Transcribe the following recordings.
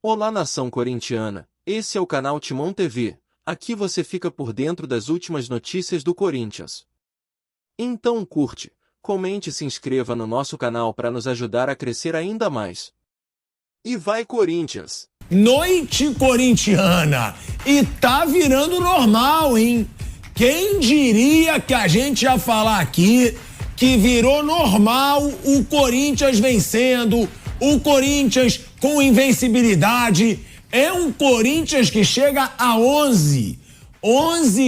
Olá, nação corintiana, esse é o canal Timão TV, aqui você fica por dentro das últimas notícias do Corinthians. Então curte, comente e se inscreva no nosso canal para nos ajudar a crescer ainda mais. E vai Corinthians! Noite corintiana! E tá virando normal, hein? Quem diria que a gente ia falar aqui que virou normal o Corinthians vencendo, o Corinthians com invencibilidade. É um Corinthians que chega a 11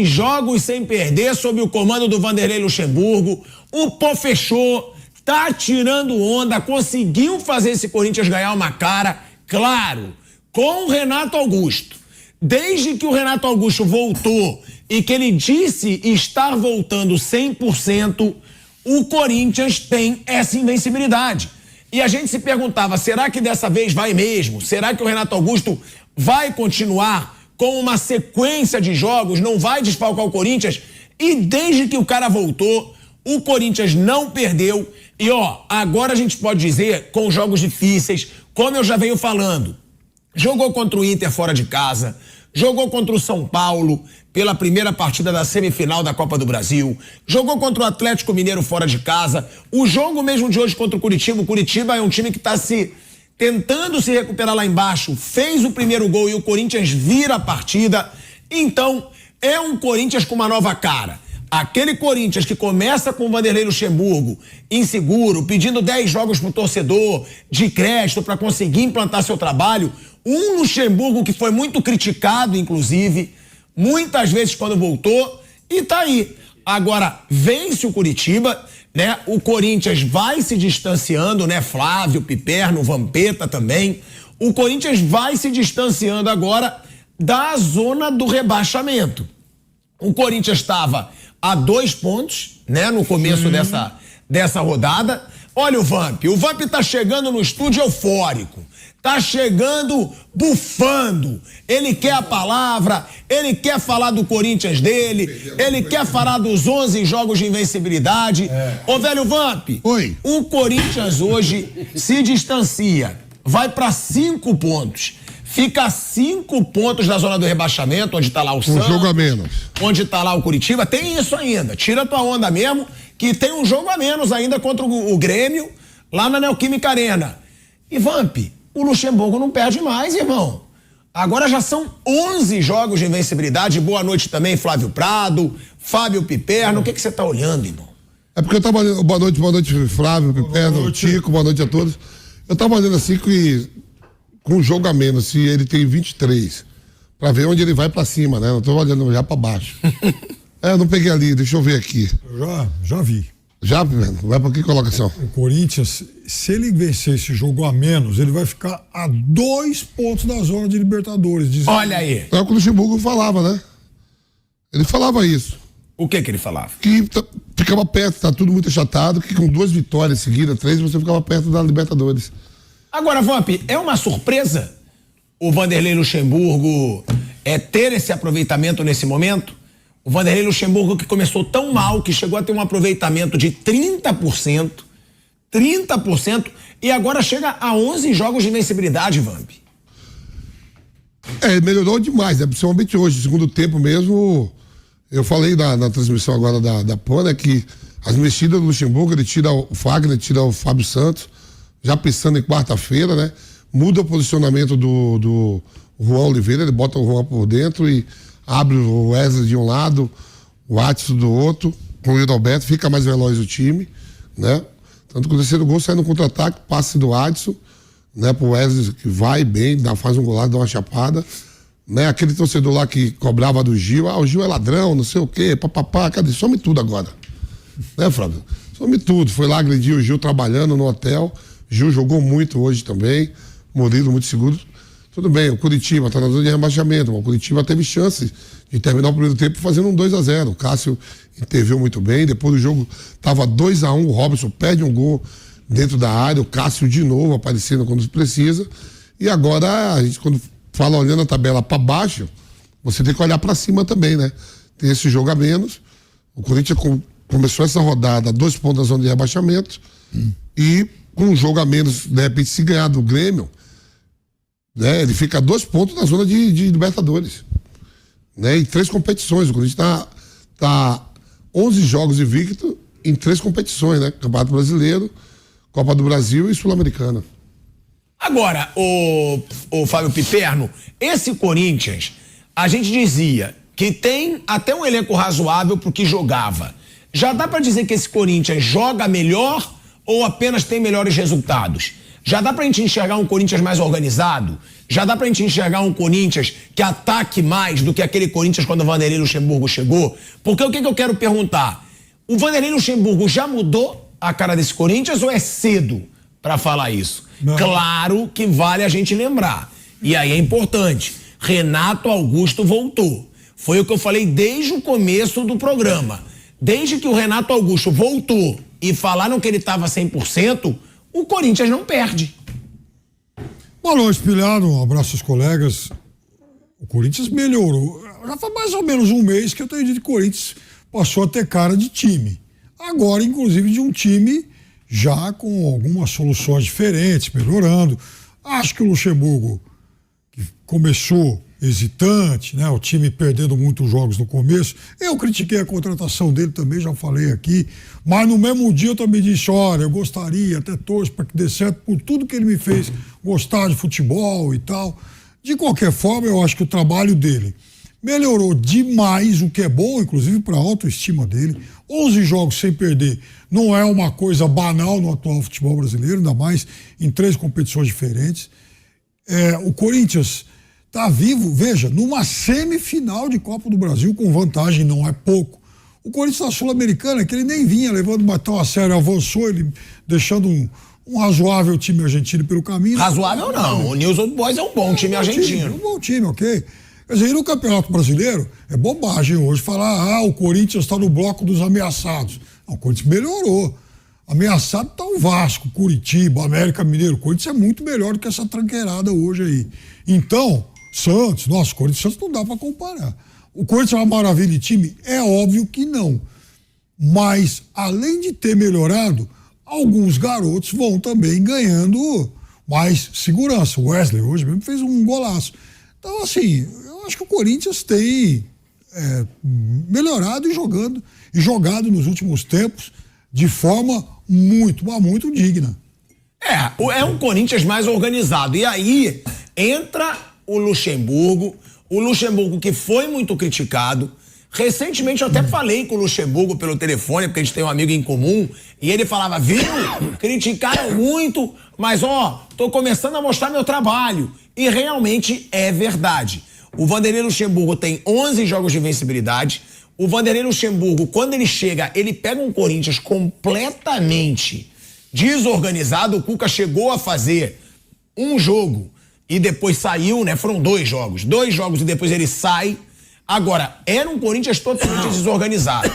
jogos sem perder sob o comando do Vanderlei Luxemburgo. O pó fechou, tá tirando onda, conseguiu fazer esse Corinthians ganhar uma cara, claro, com o Renato Augusto. Desde que o Renato Augusto voltou e que ele disse estar voltando 100%, o Corinthians tem essa invencibilidade. E a gente se perguntava, será que dessa vez vai mesmo? Será que o Renato Augusto vai continuar com uma sequência de jogos, não vai desfalcar o Corinthians? E desde que o cara voltou, o Corinthians não perdeu. E agora a gente pode dizer, com jogos difíceis, como eu já venho falando, jogou contra o Inter fora de casa, jogou contra o São Paulo pela primeira partida da semifinal da Copa do Brasil, jogou contra o Atlético Mineiro fora de casa, o jogo mesmo de hoje contra o Curitiba é um time que está tentando se recuperar lá embaixo, fez o primeiro gol e o Corinthians vira a partida. Então é um Corinthians com uma nova cara. Aquele Corinthians que começa com o Vanderlei Luxemburgo inseguro, pedindo 10 jogos pro torcedor de crédito para conseguir implantar seu trabalho. Um Luxemburgo que foi muito criticado, inclusive, muitas vezes quando voltou, e tá aí. Agora, vence o Curitiba, né? O Corinthians vai se distanciando, né? Flávio, Piperno, Vampeta também. O Corinthians vai se distanciando agora da zona do rebaixamento. O Corinthians estava a 2 pontos, né? No começo dessa rodada. Olha o Vamp tá chegando no estúdio eufórico. Tá chegando bufando. Ele quer a palavra, ele quer falar do Corinthians dele, ele quer falar dos 11 jogos de invencibilidade. Ô, velho Vamp, Oi. O Corinthians hoje se distancia, vai pra 5 pontos. Fica a 5 pontos da zona do rebaixamento, onde tá lá o Santos. Um jogo a menos. Onde tá lá o Curitiba. Tem isso ainda. Tira tua onda mesmo, que tem um jogo a menos ainda contra o Grêmio, lá na Neoquímica Arena. E Vamp, o Luxemburgo não perde mais, irmão. Agora já são 11 jogos de invencibilidade. Boa noite também, Flávio Prado, Fábio Piperno. O que você tá olhando, irmão? É porque eu tava olhando. Boa noite, Flávio, Piperno, Tico, boa noite a todos. Eu tava olhando assim que com um jogo a menos, se ele tem 23, pra ver onde ele vai pra cima, né? Não tô olhando já pra baixo. Não peguei ali, deixa eu ver aqui. Já vi. Já, Piperno? Vai pra que colocação? O Corinthians, se ele vencer esse jogo a menos, ele vai ficar a 2 pontos da zona de Libertadores. Olha aí. É o que o Luxemburgo falava, né? Ele falava isso. O que ele falava? Que ficava perto, tá tudo muito achatado, que com 2 vitórias seguidas, 3, você ficava perto da Libertadores. Agora, Vamp, é uma surpresa o Vanderlei Luxemburgo ter esse aproveitamento nesse momento? O Vanderlei Luxemburgo que começou tão mal, que chegou a ter um aproveitamento de 30%, e agora chega a 11 jogos de invencibilidade, Vamp. Melhorou demais, né? Principalmente hoje, segundo tempo mesmo. Eu falei na transmissão agora da PAN, né, que as mexidas do Luxemburgo, ele tira o Fagner, tira o Fábio Santos, já pensando em quarta-feira, né? Muda o posicionamento do Juan Oliveira, ele bota o Juan por dentro e abre o Wesley de um lado, o Adson do outro, com o Yuri Alberto, fica mais veloz o time, né? Tanto que o terceiro gol sai no contra-ataque, passe do Adson, né? Pro Wesley que vai bem, faz um golaço, dá uma chapada, né? Aquele torcedor lá que cobrava do Gil, o Gil é ladrão, não sei o quê, papapá, cadê? Some tudo agora, né, Flávio? Some tudo, foi lá agredir o Gil trabalhando no hotel. Gil jogou muito hoje também, Murilo muito seguro. Tudo bem, o Curitiba está na zona de rebaixamento, mas o Curitiba teve chance de terminar o primeiro tempo fazendo um 2-0. O Cássio interviu muito bem, depois do jogo estava 2-1, o Robson perde um gol dentro da área, o Cássio de novo aparecendo quando precisa. E agora, a gente quando fala olhando a tabela para baixo, você tem que olhar para cima também, né? Tem esse jogo a menos, o Corinthians começou essa rodada a 2 pontos da zona de rebaixamento e com um jogo a menos, de repente, se ganhar do Grêmio, né? Ele fica a 2 pontos na zona de Libertadores, né? Em 3 competições. O Corinthians tá 11 jogos invicto em 3 competições, né? Campeonato Brasileiro, Copa do Brasil e Sul-Americana. Agora, o Fábio Piperno, esse Corinthians, a gente dizia que tem até um elenco razoável pro que jogava. Já dá pra dizer que esse Corinthians joga melhor ou apenas tem melhores resultados? Já dá pra gente enxergar um Corinthians mais organizado? Já dá pra gente enxergar um Corinthians que ataque mais do que aquele Corinthians quando o Vanderlei Luxemburgo chegou? Porque o que eu quero perguntar? O Vanderlei Luxemburgo já mudou a cara desse Corinthians ou é cedo pra falar isso? Não. Claro que vale a gente lembrar. E aí é importante. Renato Augusto voltou. Foi o que eu falei desde o começo do programa. Desde que o Renato Augusto voltou e falaram que ele estava 100%, o Corinthians não perde. Boa noite, Pilhado. Um abraço aos colegas. O Corinthians melhorou. Já faz mais ou menos um mês que eu tenho dito que o Corinthians passou a ter cara de time. Agora, inclusive, de um time já com algumas soluções diferentes, melhorando. Acho que o Luxemburgo, que começou hesitante, né? O time perdendo muitos jogos no começo. Eu critiquei a contratação dele também, já falei aqui. Mas no mesmo dia eu também disse, olha, eu gostaria, até torço para que dê certo por tudo que ele me fez gostar de futebol e tal. De qualquer forma, eu acho que o trabalho dele melhorou demais, o que é bom, inclusive para a autoestima dele. 11 jogos sem perder não é uma coisa banal no atual futebol brasileiro, ainda mais em 3 competições diferentes. O Corinthians está vivo, veja, numa semifinal de Copa do Brasil, com vantagem, não é pouco. O Corinthians na Sul-Americana, que ele nem vinha levando tão a sério, avançou, ele deixando um razoável time argentino pelo caminho. Razoável não, o News Old Boys é um bom time argentino. Um bom time, ok. Quer dizer, e no Campeonato Brasileiro, é bobagem hoje falar, o Corinthians está no bloco dos ameaçados. Não, o Corinthians melhorou. Ameaçado está o Vasco, Curitiba, América Mineiro. O Corinthians é muito melhor do que essa tranqueirada hoje aí. Então, Santos, nossa, o Corinthians e Santos não dá para comparar. O Corinthians é uma maravilha de time? É óbvio que não. Mas, além de ter melhorado, alguns garotos vão também ganhando mais segurança. O Wesley hoje mesmo fez um golaço. Então, assim, eu acho que o Corinthians tem melhorado e jogado nos últimos tempos de forma muito digna. É um Corinthians mais organizado. E aí entra o Luxemburgo que foi muito criticado. Recentemente eu até falei com o Luxemburgo pelo telefone, porque a gente tem um amigo em comum, e ele falava, viu, criticaram muito, mas tô começando a mostrar meu trabalho. E realmente é verdade. O Vanderlei Luxemburgo tem 11 jogos de invencibilidade. O Vanderlei Luxemburgo, quando ele chega, ele pega um Corinthians completamente desorganizado. O Cuca chegou a fazer um jogo e depois saiu, né? Foram 2 jogos. 2 jogos e depois ele sai. Agora, era um Corinthians totalmente desorganizado.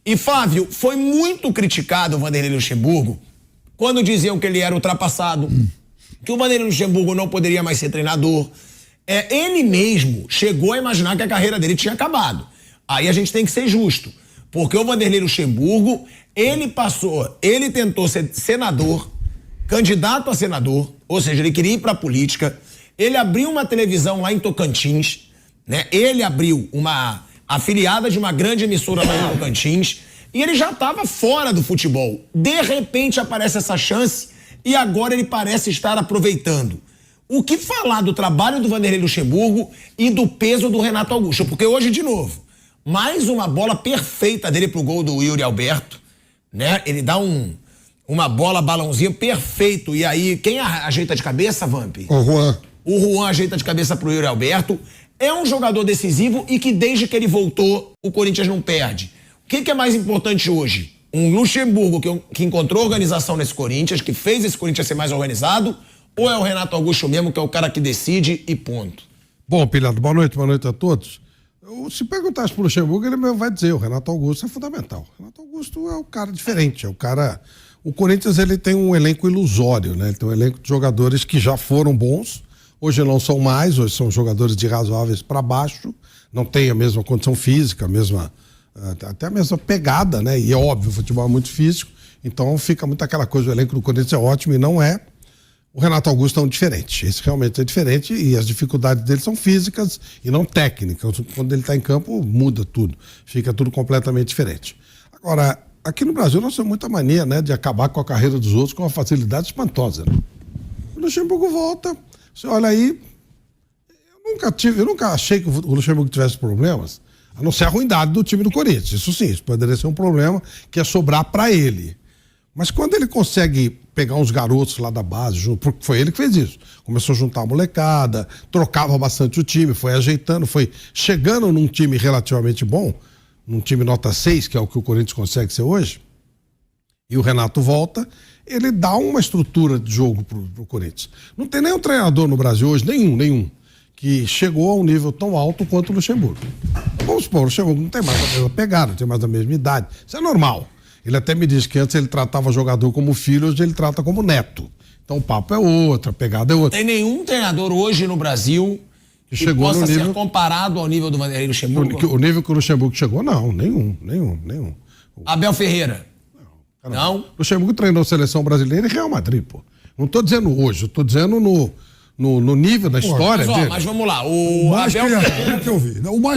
E, Flávio, foi muito criticado o Vanderlei Luxemburgo quando diziam que ele era ultrapassado, que o Vanderlei Luxemburgo não poderia mais ser treinador. Ele mesmo chegou a imaginar que a carreira dele tinha acabado. Aí a gente tem que ser justo, porque o Vanderlei Luxemburgo, ele tentou ser senador, candidato a senador, ou seja, ele queria ir pra política, ele abriu uma televisão lá em Tocantins, né? Ele abriu uma afiliada de uma grande emissora lá em Tocantins, e ele já estava fora do futebol. De repente aparece essa chance e agora ele parece estar aproveitando. O que falar do trabalho do Vanderlei Luxemburgo e do peso do Renato Augusto? Porque hoje, de novo, mais uma bola perfeita dele pro gol do Yuri Alberto, né? Ele dá uma bola, balãozinho perfeito. E aí, quem ajeita de cabeça, Vamp? O Juan. O Juan ajeita de cabeça pro Yuri Alberto. É um jogador decisivo e que desde que ele voltou, o Corinthians não perde. O que é mais importante hoje? Um Luxemburgo que encontrou organização nesse Corinthians, que fez esse Corinthians ser mais organizado, ou é o Renato Augusto mesmo, que é o cara que decide e ponto? Bom, Pilhado, boa noite a todos. Se perguntasse pro Luxemburgo, ele vai dizer, o Renato Augusto é fundamental. O Renato Augusto é um cara diferente, O Corinthians, ele tem um elenco ilusório, né? Ele tem um elenco de jogadores que já foram bons, hoje não são mais, hoje são jogadores de razoáveis para baixo, não tem a mesma condição física, até a mesma pegada, né? E é óbvio, o futebol é muito físico, então fica muito aquela coisa, o elenco do Corinthians é ótimo e não é. O Renato Augusto é um diferente. Esse realmente é diferente e as dificuldades dele são físicas e não técnicas. Quando ele está em campo, muda tudo. Fica tudo completamente diferente. Agora, aqui no Brasil nós temos muita mania, né, de acabar com a carreira dos outros com uma facilidade espantosa. Né? O Luxemburgo volta, você olha aí, eu nunca achei que o Luxemburgo tivesse problemas, a não ser a ruindade do time do Corinthians. Isso sim, isso poderia ser um problema que é sobrar para ele. Mas quando ele consegue pegar uns garotos lá da base, porque foi ele que fez isso, começou a juntar a molecada, trocava bastante o time, foi ajeitando, foi chegando num time relativamente bom, num time nota 6, que é o que o Corinthians consegue ser hoje, e o Renato volta, ele dá uma estrutura de jogo pro Corinthians. Não tem nenhum treinador no Brasil hoje, nenhum, que chegou a um nível tão alto quanto o Luxemburgo. Vamos supor, o Luxemburgo não tem mais a mesma pegada, não tem mais a mesma idade, isso é normal. Ele até me disse que antes ele tratava o jogador como filho, hoje ele trata como neto. Então o papo é outro, a pegada é outra. Tem nenhum treinador hoje no Brasil que chegou possa no nível... ser comparado ao nível do Vanderlei Luxemburgo? O nível que o Luxemburgo chegou, não, nenhum. Abel Ferreira? Não? O Luxemburgo treinou a seleção brasileira e Real Madrid, pô. Não estou dizendo hoje, eu estou dizendo no nível da história dele. Mas vamos lá, o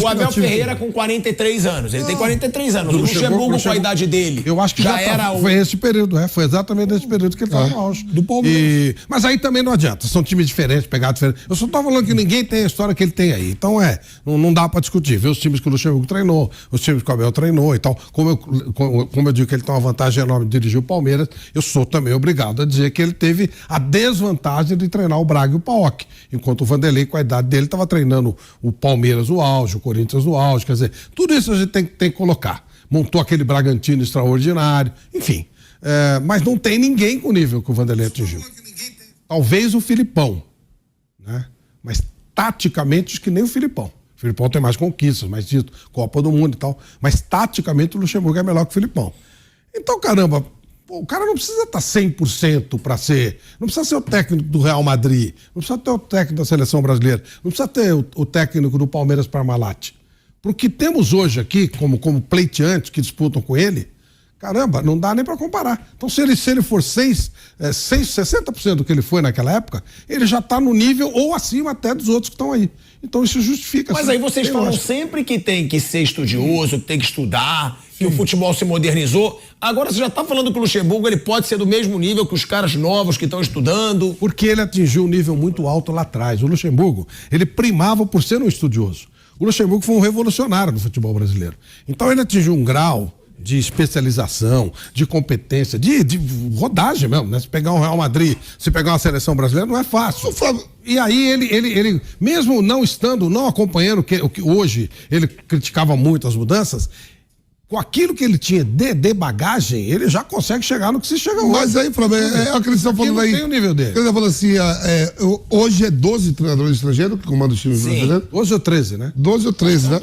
Abel Ferreira com 43 anos, ele tem 43 anos, o Luxemburgo com a idade dele. Eu acho que já era foi esse período, foi exatamente nesse período que ele estava no auge. Do Palmeiras. Mas aí também não adianta, são times diferentes, pegadas diferentes. Eu só estou falando que ninguém tem a história que ele tem aí, então não dá para discutir, ver os times que o Luxemburgo treinou, os times que o Abel treinou e tal. Como eu digo que ele tem uma vantagem enorme de dirigir o Palmeiras, eu sou também obrigado a dizer que ele teve a desvantagem de treinar o Braga e o PAOK, enquanto o Vanderlei, com a idade dele, estava treinando o Palmeiras no auge, o Corinthians no auge, quer dizer, tudo isso a gente tem que colocar. Montou aquele Bragantino extraordinário, enfim. Mas não tem ninguém com o nível que o Vanderlei atingiu. Talvez o Filipão, né? Mas taticamente acho que nem o Filipão. O Filipão tem mais conquistas, mais títulos, Copa do Mundo e tal, mas taticamente o Luxemburgo é melhor que o Filipão. Então, caramba, o cara não precisa estar 100% para ser... Não precisa ser o técnico do Real Madrid, não precisa ter o técnico da seleção brasileira, não precisa ter o técnico do Palmeiras Parmalat. Porque temos hoje aqui, como pleiteantes que disputam com ele, caramba, não dá nem para comparar. Então, se ele for 60% do que ele foi naquela época, ele já está no nível ou acima até dos outros que estão aí. Então, isso justifica. Mas aí vocês falam sempre que tem que ser estudioso, que tem que estudar, que o futebol se modernizou. Agora você já está falando que o Luxemburgo ele pode ser do mesmo nível que os caras novos que estão estudando. Porque ele atingiu um nível muito alto lá atrás. O Luxemburgo, ele primava por ser um estudioso. O Luxemburgo foi um revolucionário no futebol brasileiro. Então ele atingiu um grau de especialização, de competência, de rodagem mesmo, né? Se pegar um Real Madrid, se pegar uma seleção brasileira, não é fácil. E aí ele mesmo não acompanhando o que hoje ele criticava muito as mudanças, com aquilo que ele tinha de bagagem, ele já consegue chegar no que se chega hoje. Mas aí, Flávio, é o que eles estão falando aí. Não tem o nível dele. Ele está falando assim, hoje é 12 treinadores estrangeiros que comandam os times brasileiros. 12 ou 13, né? 12 ou 13, né?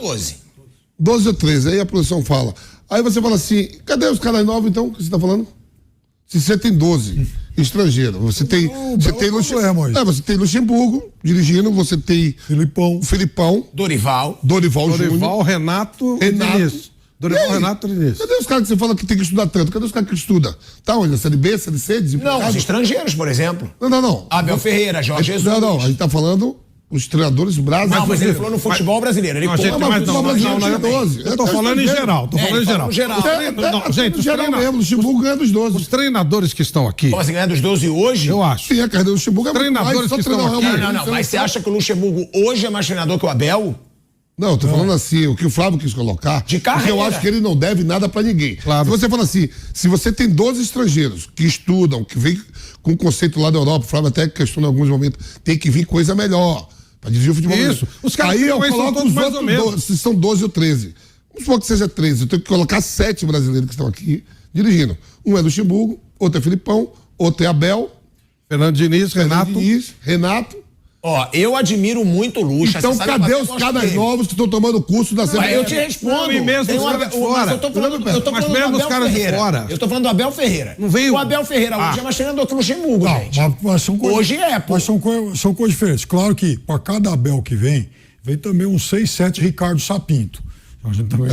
12 ou 13, aí a produção fala. Aí você fala assim, cadê os caras novos então, que você está falando? Se você tem 12 estrangeiros, você tem Luxemburgo dirigindo, você tem Filipão, Dorival Júnior, Renato. Renato Diniz. Cadê os caras que você fala que tem que estudar tanto? Cadê os caras que estudam? Tá onde? Na Série B, Série C? Não, os estrangeiros, por exemplo. Não. Abel Ferreira, Jorge Jesus. Não, a gente tá falando os treinadores brasileiros. Não, mas ele falou no futebol brasileiro. Ele eu tô falando em geral. Gente, o Luxemburgo ganha dos 12. Os treinadores que estão aqui. Você ganha dos 12 hoje? Eu acho. Sim, a carreira do Luxemburgo é treinadores que estão aqui. Não, mas você acha que o Luxemburgo hoje é mais treinador que o Abel? Não, eu tô falando assim, o que o Flávio quis colocar, de carreira. Porque eu acho que ele não deve nada pra ninguém. Claro. Se você fala assim, se você tem 12 estrangeiros que estudam, que vêm com o conceito lá da Europa, o Flávio até questiona em alguns momentos, tem que vir coisa melhor pra dirigir o futebol. Isso. Os caras aí eu coloco os outros 12, se são 12 ou 13. Vamos supor que seja 13, eu tenho que colocar 7 brasileiros que estão aqui dirigindo. Um é Luxemburgo, outro é Filipão, outro é Abel, Fernando Diniz, Renato. Ó, eu admiro muito o Luxa. Então cadê os caras novos que estão tomando curso da CBF? Eu te respondo. E mesmo os caras de fora. Eu tô falando do Abel Ferreira. Eu tô falando do Abel Ferreira. Não veio... O Abel Ferreira hoje é mais treinador que o Luxemburgo, gente. Mas são coisas, hoje pô. Mas são coisas diferentes. Claro que para cada Abel que vem também uns 6, 7 Ricardo Sapinto. A gente também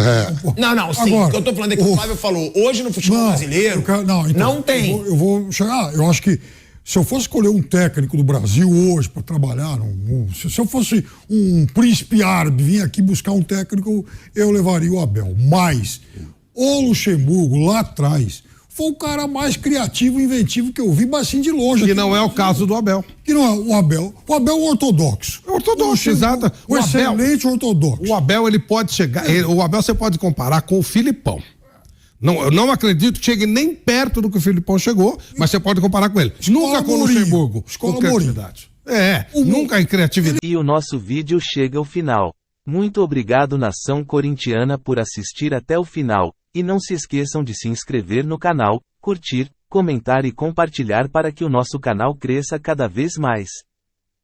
Não, sim. Agora, o que eu tô falando é que o Flávio falou, hoje no futebol brasileiro, não tem. Eu vou chegar, eu acho que Se eu fosse escolher um técnico do Brasil hoje para trabalhar, se eu fosse um príncipe árabe vir aqui buscar um técnico, eu levaria o Abel. Mas o Luxemburgo, lá atrás, foi o cara mais criativo e inventivo que eu vi, mas assim de longe. Que não é o caso do Abel. Que não é o Abel. O Abel é um ortodoxo. Ortodoxo, exato. Um excelente ortodoxo. O Abel, ele pode chegar... O Abel você pode comparar com o Filipão. Não, eu não acredito que chegue nem perto do que o Filipão chegou, mas você pode comparar com ele. Nunca com o Luxemburgo. Escola com criatividade. Nunca em criatividade. E o nosso vídeo chega ao final. Muito obrigado, nação corintiana, por assistir até o final. E não se esqueçam de se inscrever no canal, curtir, comentar e compartilhar para que o nosso canal cresça cada vez mais.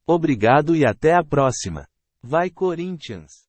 Obrigado e até a próxima. Vai Corinthians!